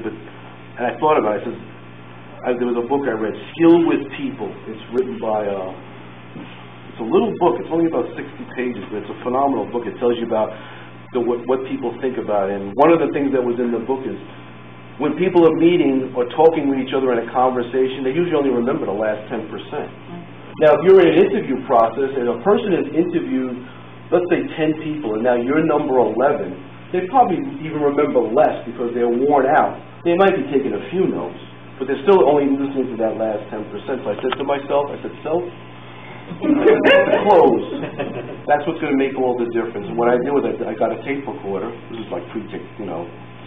and I thought about it. There was a book I read, Skill with People. It's written by, it's a little book. It's only about 60 pages, but it's a phenomenal book. It tells you about what people think about it. And one of the things that was in the book is, when people are meeting or talking with each other in a conversation, they usually only remember the last 10%. Now, if you're in an interview process and a person has interviewed, let's say 10 people, and now you're number 11, they probably even remember less because they're worn out. They might be taking a few notes, but they're still only listening to that last 10%. So I said to myself, self, close. That's what's going to make all the difference. And what I did was I got a tape recorder. This is like pre-tape,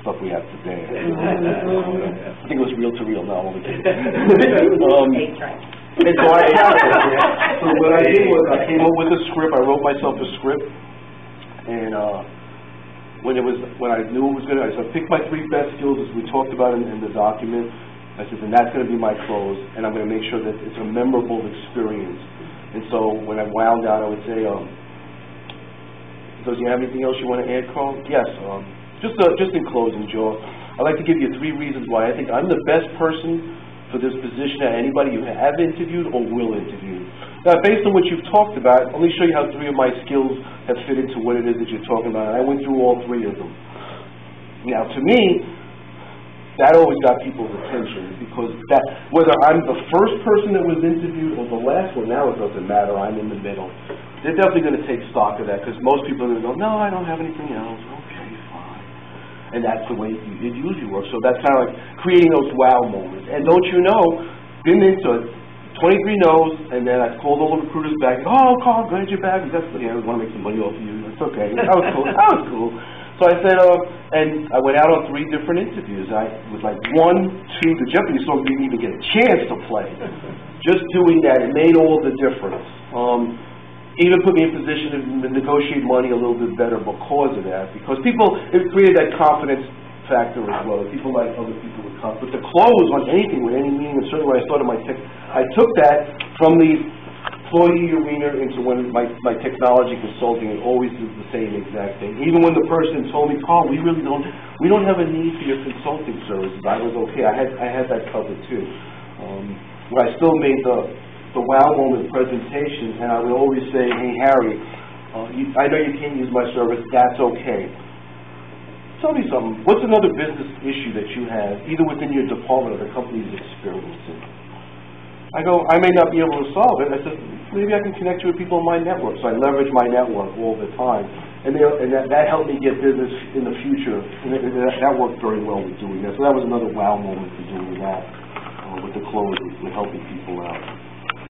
stuff we have today. I think it was reel-to-reel, not only tape. And so so what I did was I came up with a script. I wrote myself a script, and when I knew it was going to, I said, pick my 3 best skills as we talked about in the document. I said, and that's going to be my close, and I'm going to make sure that it's a memorable experience. And so when I wound down, I would say, so do you have anything else you want to add, Carl? Yes. Just in closing, Joe, I'd like to give you 3 reasons why I think I'm the best person for this position at anybody you have interviewed or will interview. Now, based on what you've talked about, let me show you how 3 of my skills have fit into what it is that you're talking about. And I went through all 3 of them. Now, to me, that always got people's attention, because that, whether I'm the first person that was interviewed or the last one, now it doesn't matter. I'm in the middle. They're definitely going to take stock of that, because most people are going to go, no, I don't have anything else. Okay, fine. And that's the way it usually works. So that's kind of like creating those wow moments. And don't you know, been into 23 no's, and then I called all the recruiters back. Oh, Carl, glad you're back. That's, I want to make some money off of you. That's okay. That was cool. That was cool. So I said, and I went out on 3 different interviews. I was like 1, 2, the Jeopardy song didn't even get a chance to play. Just doing that, it made all the difference. Even put me in position to negotiate money a little bit better because of that. Because it created that confidence factor as well. People like other people with confidence. But the close on anything with any meaning, and certainly when I started I took that from the employee arena into when my technology consulting, and always did the same exact thing. Even when the person told me, Carl, we don't have a need for your consulting services, I was okay. I had that covered too. Where I still made the wow moment presentation, and I would always say, hey Harry, I know you can't use my service, that's okay. Tell me something, what's another business issue that you have, either within your department or the company's experiencing? I go, I may not be able to solve it. I said, maybe I can connect you with people in my network. So I leverage my network all the time. And that helped me get business in the future. And that worked very well with doing that. So that was another wow moment for doing that with the close, with helping people out.